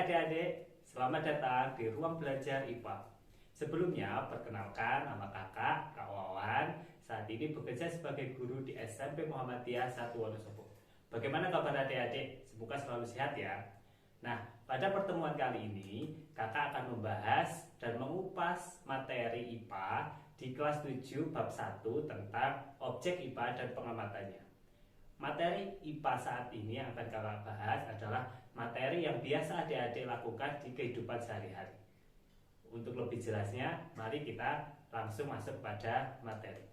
adik-adik, selamat datang di ruang belajar IPA. Sebelumnya, perkenalkan nama kakak, Kak Wawan. Saat ini bekerja sebagai guru di SMP Muhammadiyah 1 Wonosobo. Bagaimana kabar adik-adik? Semoga selalu sehat ya. Nah, pada pertemuan kali ini, kakak akan membahas dan mengupas materi IPA di kelas 7 bab 1 tentang objek IPA dan pengamatannya. Materi IPA saat ini yang akan kakak bahas adalah materi yang biasa adik-adik lakukan di kehidupan sehari-hari. Untuk lebih jelasnya, mari kita langsung masuk pada materi.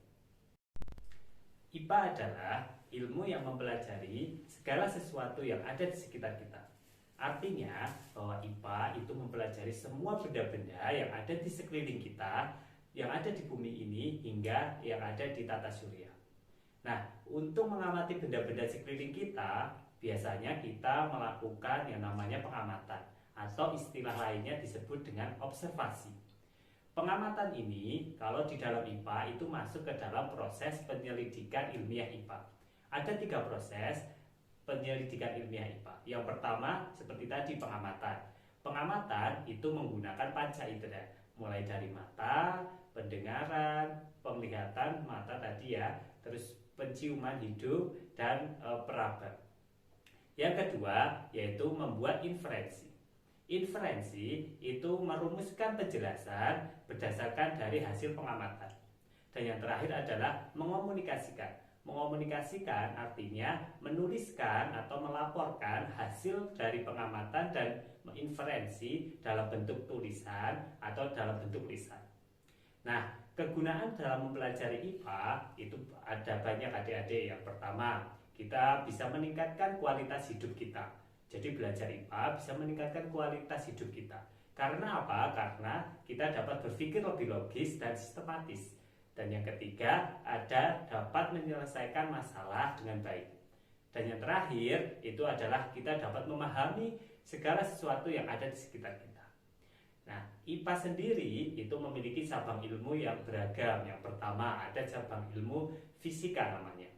IPA adalah ilmu yang mempelajari segala sesuatu yang ada di sekitar kita. Artinya bahwa IPA itu mempelajari semua benda-benda yang ada di sekeliling kita, yang ada di bumi ini hingga yang ada di tata surya. Nah, untuk mengamati benda-benda sekeliling kita, biasanya kita melakukan yang namanya pengamatan atau istilah lainnya disebut dengan observasi. Pengamatan ini kalau di dalam IPA itu masuk ke dalam proses penyelidikan ilmiah IPA. Ada 3 proses penyelidikan ilmiah IPA. Yang pertama seperti tadi pengamatan. Pengamatan itu menggunakan panca indera, mulai dari mata, pendengaran, penglihatan mata tadi ya, terus penciuman hidung dan peraba. Yang kedua yaitu membuat inferensi. Inferensi itu merumuskan penjelasan berdasarkan dari hasil pengamatan. Dan yang terakhir adalah mengomunikasikan. Mengomunikasikan artinya menuliskan atau melaporkan hasil dari pengamatan dan menginferensi dalam bentuk tulisan atau dalam bentuk lisan. Nah, kegunaan dalam mempelajari IPA itu ada banyak adik-adik. Yang pertama, kita bisa meningkatkan kualitas hidup kita. Jadi belajar IPA bisa meningkatkan kualitas hidup kita. Karena apa? Karena kita dapat berpikir lebih logis dan sistematis. Dan yang ketiga, dapat menyelesaikan masalah dengan baik. Dan yang terakhir, itu adalah kita dapat memahami segala sesuatu yang ada di sekitar kita. Nah, IPA sendiri itu memiliki cabang ilmu yang beragam. Yang pertama ada cabang ilmu fisika namanya.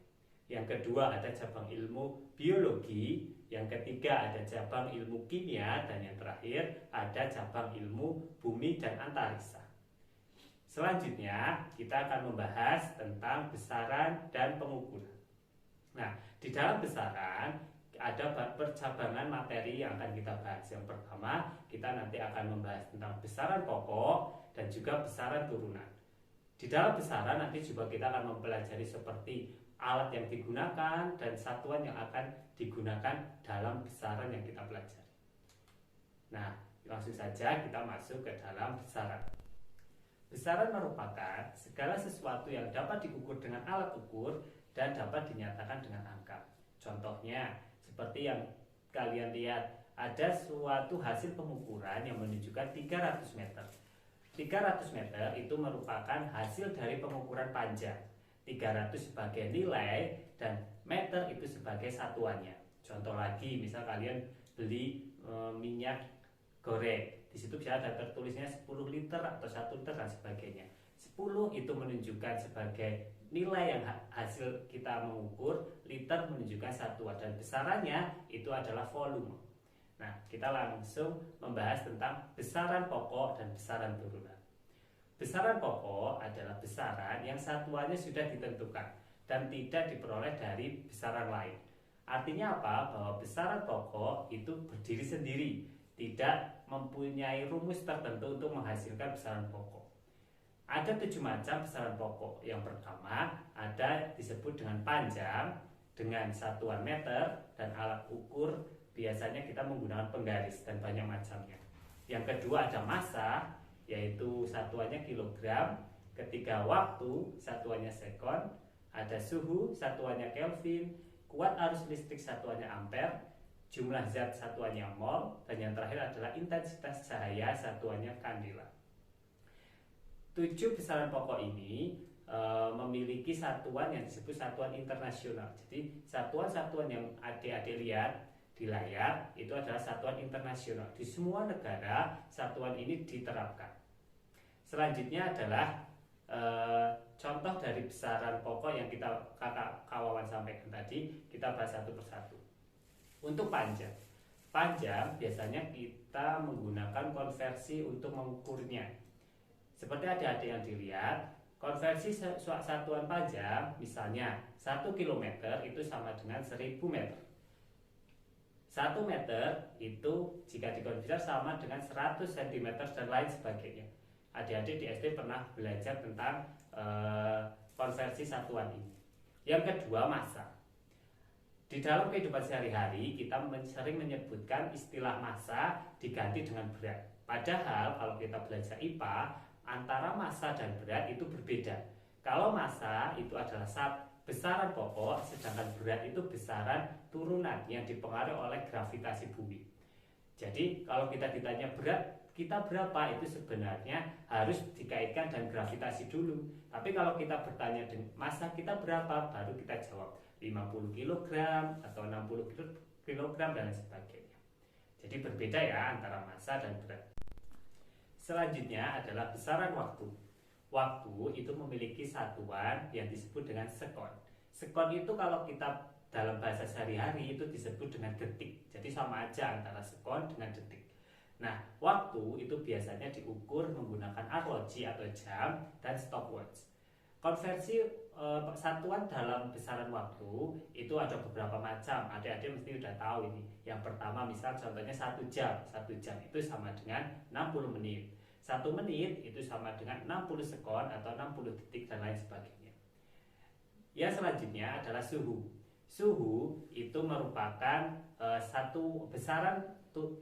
Yang kedua ada cabang ilmu biologi. Yang ketiga ada cabang ilmu kimia. Dan yang terakhir ada cabang ilmu bumi dan antariksa. Selanjutnya kita akan membahas tentang besaran dan pengukuran. Nah, di dalam besaran ada percabangan materi yang akan kita bahas. Yang pertama, kita nanti akan membahas tentang besaran pokok dan juga besaran turunan. Di dalam besaran nanti juga kita akan mempelajari seperti alat yang digunakan dan satuan yang akan digunakan dalam besaran yang kita pelajari. Nah, langsung saja kita masuk ke dalam besaran. Besaran merupakan segala sesuatu yang dapat diukur dengan alat ukur dan dapat dinyatakan dengan angka. Contohnya, seperti yang kalian lihat, ada suatu hasil pengukuran yang menunjukkan 300 meter. 300 meter itu merupakan hasil dari pengukuran panjang. 300 sebagai nilai dan meter itu sebagai satuannya. Contoh lagi, misal kalian beli minyak goreng, di situ bisa ada tertulisnya 10 liter atau 1 liter dan sebagainya. 10 itu menunjukkan sebagai nilai yang hasil kita mengukur, liter menunjukkan satuan, dan besarannya itu adalah volume. Nah, kita langsung membahas tentang besaran pokok dan besaran turunan. Besaran pokok adalah besaran yang satuannya sudah ditentukan dan tidak diperoleh dari besaran lain. Artinya apa? Bahwa besaran pokok itu berdiri sendiri, tidak mempunyai rumus tertentu untuk menghasilkan besaran pokok. Ada 7 macam besaran pokok. Yang pertama ada disebut dengan panjang dengan satuan meter dan alat ukur biasanya kita menggunakan penggaris dan banyak macamnya. Yang kedua ada massa, yaitu satuannya kilogram. Ketiga waktu, satuannya sekon. Ada suhu, satuannya Kelvin. Kuat arus listrik, satuannya ampere. Jumlah zat, satuannya mol. Dan yang terakhir adalah intensitas cahaya, satuannya kandela. 7 besaran pokok ini memiliki satuan yang disebut satuan internasional. Jadi satuan-satuan yang adik-adik lihat di layar itu adalah satuan internasional. Di semua negara satuan ini diterapkan. Selanjutnya adalah contoh dari besaran pokok yang kakak Wawan sampaikan tadi. Kita bahas satu persatu. Untuk panjang panjang biasanya kita menggunakan konversi untuk mengukurnya. Seperti adik-adik yang dilihat, konversi satuan panjang misalnya 1 km itu sama dengan 1000 meter. 1 meter itu jika dikonversi sama dengan 100 cm dan lain sebagainya. Adik-adik di SD pernah belajar tentang konversi satuan ini. Yang kedua, massa. Di dalam kehidupan sehari-hari kita sering menyebutkan istilah massa diganti dengan berat. Padahal kalau kita belajar IPA, antara massa dan berat itu berbeda. Kalau massa itu adalah besaran pokok, sedangkan berat itu besaran turunan yang dipengaruhi oleh gravitasi bumi. Jadi kalau kita ditanya berat kita berapa, itu sebenarnya harus dikaitkan dengan gravitasi dulu. Tapi kalau kita bertanya dengan massa kita berapa, baru kita jawab 50 kg atau 60 kg dan sebagainya. Jadi berbeda ya antara massa dan berat. Selanjutnya adalah besaran waktu. Waktu itu memiliki satuan yang disebut dengan sekon. Sekon itu kalau kita dalam bahasa sehari-hari itu disebut dengan detik. Jadi sama aja antara sekon dengan detik. Nah, waktu itu biasanya diukur menggunakan arloji atau jam dan stopwatch. Konversi satuan dalam besaran waktu itu ada beberapa macam. Adik-adik mesti udah tahu ini. Yang pertama misal contohnya 1 jam. 1 jam itu sama dengan 60 menit. 1 menit itu sama dengan 60 sekon atau 60 detik dan lain sebagainya. Yang selanjutnya adalah suhu. Suhu itu merupakan satu besaran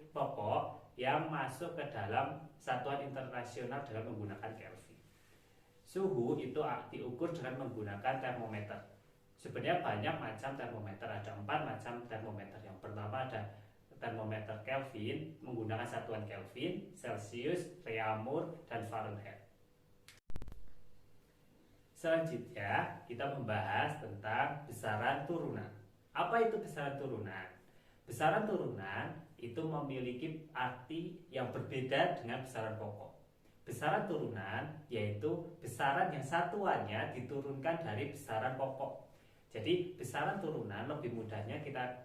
pokok yang masuk ke dalam satuan internasional dengan menggunakan Kelvin. Suhu itu diukur dengan menggunakan termometer. Sebenarnya banyak macam termometer, ada 4 macam termometer. Yang pertama ada termometer Kelvin menggunakan satuan Kelvin, Celsius, Reaumur, dan Fahrenheit. Selanjutnya kita membahas tentang besaran turunan. Apa itu besaran turunan? Besaran turunan itu memiliki arti yang berbeda dengan besaran pokok. Besaran turunan yaitu besaran yang satuannya diturunkan dari besaran pokok. Jadi besaran turunan lebih mudahnya kita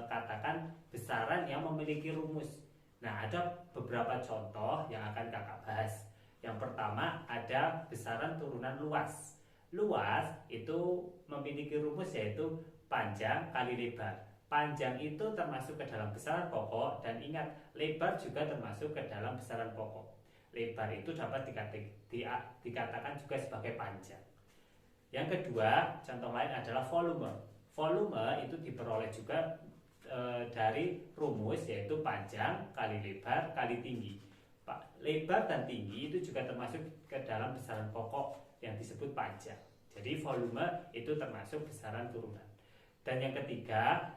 katakan besaran yang memiliki rumus. Nah, ada beberapa contoh yang akan kakak bahas. Yang pertama ada besaran turunan luas. Luas itu memiliki rumus yaitu panjang kali lebar. Panjang itu termasuk ke dalam besaran pokok, dan ingat, lebar juga termasuk ke dalam besaran pokok. Lebar itu dapat dikatakan juga sebagai panjang. Yang kedua, contoh lain adalah volume. Volume itu diperoleh juga dari rumus yaitu panjang kali lebar kali tinggi. Lebar dan tinggi itu juga termasuk ke dalam besaran pokok yang disebut panjang. Jadi volume itu termasuk besaran turunan. Dan yang ketiga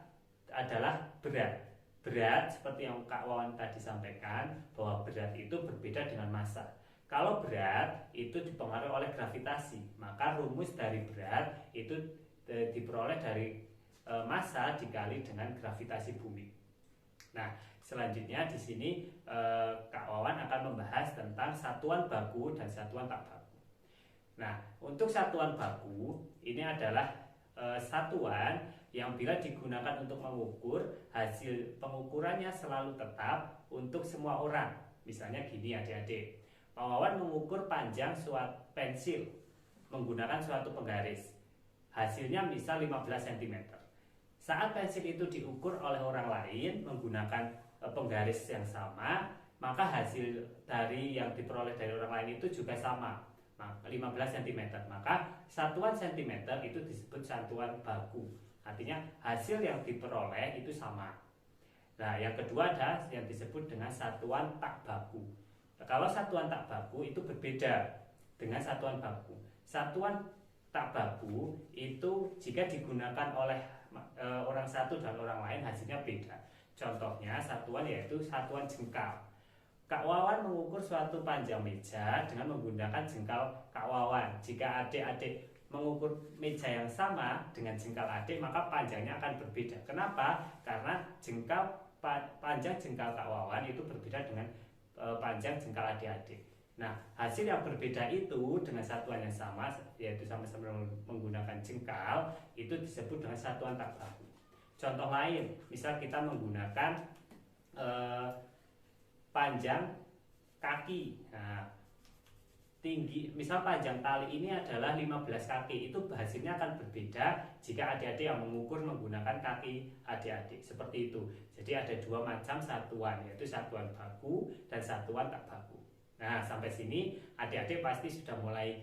adalah berat. Berat seperti yang Kak Wawan tadi sampaikan, bahwa berat itu berbeda dengan massa. Kalau berat itu dipengaruhi oleh gravitasi, maka rumus dari berat itu diperoleh dari massa dikali dengan gravitasi bumi. Nah, selanjutnya di sini Kak Wawan akan membahas tentang satuan baku dan satuan tak baku. Nah, untuk satuan baku ini adalah satuan yang bila digunakan untuk mengukur, hasil pengukurannya selalu tetap untuk semua orang. Misalnya gini adik-adik, Pak Wawan mengukur panjang suatu pensil menggunakan suatu penggaris. Hasilnya misal 15 cm. Saat pensil itu diukur oleh orang lain menggunakan penggaris yang sama, maka hasil dari yang diperoleh dari orang lain itu juga sama, 15 cm. Maka satuan cm itu disebut satuan baku. Artinya hasil yang diperoleh itu sama. Nah, yang kedua ada yang disebut dengan satuan tak baku. Nah, kalau satuan tak baku itu berbeda dengan satuan baku. Satuan tak baku itu jika digunakan oleh orang satu dan orang lain hasilnya beda. Contohnya satuan yaitu satuan jengkal. Kak Wawan mengukur suatu panjang meja dengan menggunakan jengkal Kak Wawan. Jika adik-adik mengukur meja yang sama dengan jengkal adik, maka panjangnya akan berbeda. Kenapa? Karena panjang jengkal Kak Wawan itu berbeda dengan panjang jengkal adik-adik. Nah, hasil yang berbeda itu dengan satuan yang sama, yaitu sama-sama menggunakan jengkal, itu disebut dengan satuan tak baku. Contoh lain, misal kita menggunakan panjang kaki. Nah, tinggi, misal panjang tali ini adalah 15 kaki, itu hasilnya akan berbeda jika adik-adik yang mengukur menggunakan kaki adik-adik, seperti itu. Jadi ada dua macam satuan, yaitu satuan baku dan satuan tak baku. Nah, sampai sini adik-adik pasti sudah mulai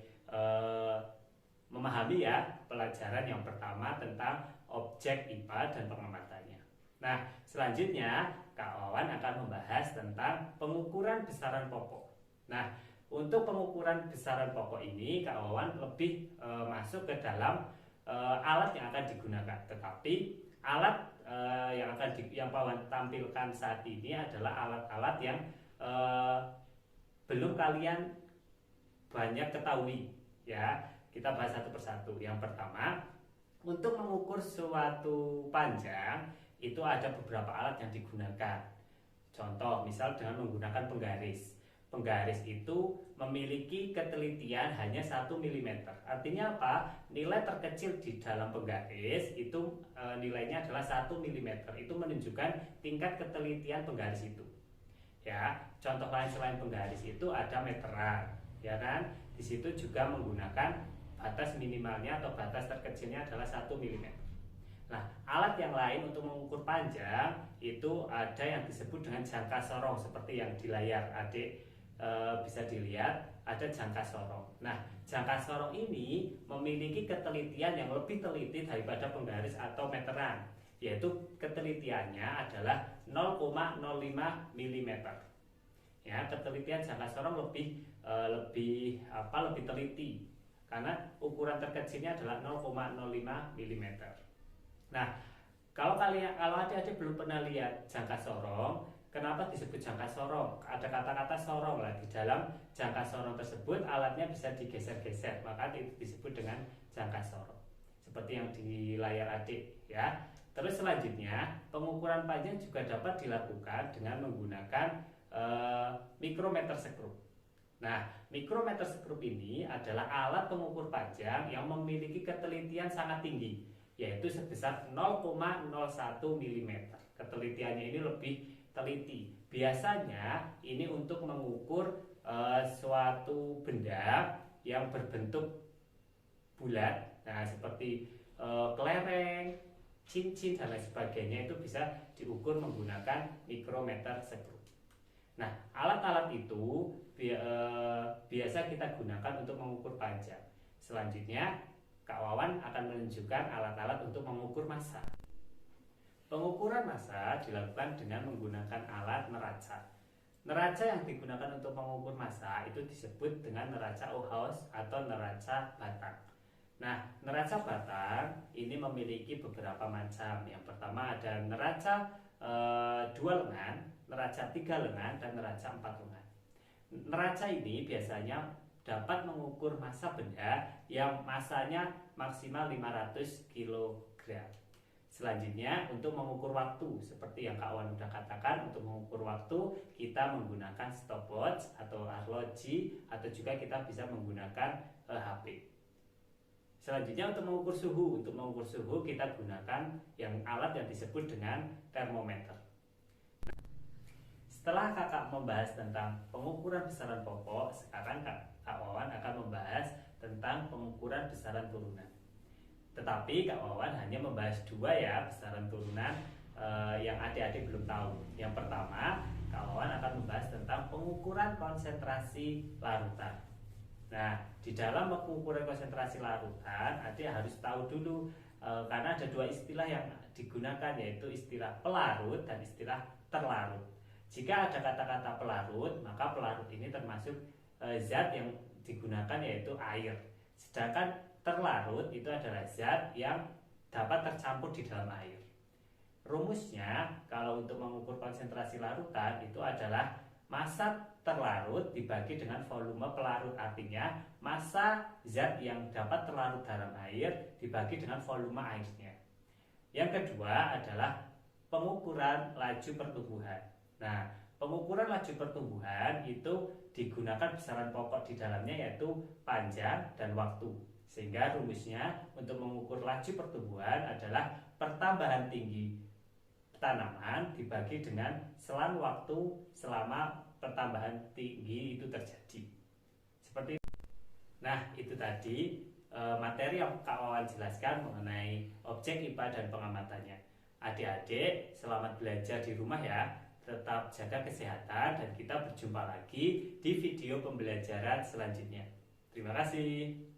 memahami ya pelajaran yang pertama tentang objek IPA dan pengamatannya. Nah, selanjutnya Kak Wawan akan membahas tentang pengukuran besaran pokok. Nah, untuk pengukuran besaran pokok ini Kak Wawan lebih masuk ke dalam alat yang akan digunakan. Tetapi alat yang Pak Wawan tampilkan saat ini adalah alat-alat yang belum kalian banyak ketahui ya. Kita bahas satu persatu. Yang pertama, untuk mengukur suatu panjang itu ada beberapa alat yang digunakan. Contoh, misal dengan menggunakan penggaris. Penggaris itu memiliki ketelitian hanya 1 mm. Artinya apa? Nilai terkecil di dalam penggaris itu nilainya adalah 1 mm. Itu menunjukkan tingkat ketelitian penggaris itu. Ya, contoh lain selain penggaris itu ada meteran, ya kan? Di situ juga menggunakan batas minimalnya atau batas terkecilnya adalah 1 mm. Nah, alat yang lain untuk mengukur panjang itu ada yang disebut dengan jangka sorong, seperti yang di layar adik bisa dilihat, ada jangka sorong. Nah, jangka sorong ini memiliki ketelitian yang lebih teliti daripada penggaris atau meteran, yaitu ketelitiannya adalah 0,05 mm. Ya, ketelitian jangka sorong lebih teliti karena ukuran terkecilnya adalah 0,05 mm. Nah, kalau adik-adik belum pernah lihat jangka sorong, kenapa disebut jangka sorong? Ada kata-kata sorong lah di dalam jangka sorong tersebut, alatnya bisa digeser-geser, maka itu disebut dengan jangka sorong. Seperti yang di layar adik ya. Terus selanjutnya, pengukuran panjang juga dapat dilakukan dengan menggunakan mikrometer sekrup. Nah, mikrometer sekrup ini adalah alat pengukur panjang yang memiliki ketelitian sangat tinggi, yaitu sebesar 0,01 mm. Ketelitiannya ini lebih teliti. Biasanya ini untuk mengukur suatu benda yang berbentuk bulat, nah seperti kelereng, cincin dan lain sebagainya, itu bisa diukur menggunakan mikrometer sekrup. Nah, alat-alat itu biasa kita gunakan untuk mengukur panjang. Selanjutnya, Kak Wawan akan menunjukkan alat-alat untuk mengukur massa. Pengukuran massa dilakukan dengan menggunakan alat neraca. Neraca yang digunakan untuk mengukur massa itu disebut dengan neraca Ohaus atau neraca batang. Nah, neraca batang ini memiliki beberapa macam. Yang pertama ada neraca 2 lengan, neraca 3 lengan, dan neraca 4 lengan. Neraca ini biasanya dapat mengukur massa benda yang massanya maksimal 500 kg. Selanjutnya, untuk mengukur waktu, seperti yang Kak Wan sudah katakan, untuk mengukur waktu kita menggunakan stopwatch atau arloji, atau juga kita bisa menggunakan HP. Selanjutnya, untuk mengukur suhu kita gunakan alat yang disebut dengan termometer. Setelah kakak membahas tentang pengukuran besaran pokok, sekarang Kak Wawan akan membahas tentang pengukuran besaran turunan. Tetapi Kak Wawan hanya membahas 2 ya besaran turunan yang adik-adik belum tahu. Yang pertama, Kak Wawan akan membahas tentang pengukuran konsentrasi larutan. Nah, di dalam pengukuran konsentrasi larutan, adik harus tahu dulu karena ada 2 istilah yang digunakan, yaitu istilah pelarut dan istilah terlarut. Jika ada kata-kata pelarut, maka pelarut ini termasuk zat yang digunakan yaitu air. Sedangkan terlarut itu adalah zat yang dapat tercampur di dalam air. Rumusnya kalau untuk mengukur konsentrasi larutan itu adalah massa terlarut dibagi dengan volume pelarut. Artinya massa zat yang dapat terlarut dalam air dibagi dengan volume airnya. Yang kedua adalah pengukuran laju pertumbuhan. Nah, pengukuran laju pertumbuhan itu digunakan besaran pokok di dalamnya yaitu panjang dan waktu. Sehingga rumusnya untuk mengukur laju pertumbuhan adalah pertambahan tinggi tanaman dibagi dengan selang waktu selama pertambahan tinggi itu terjadi. Seperti itu. Nah, itu tadi materi yang Kak Wawan jelaskan mengenai objek IPA dan pengamatannya. Adik-adik, selamat belajar di rumah ya. Tetap jaga kesehatan dan kita berjumpa lagi di video pembelajaran selanjutnya. Terima kasih.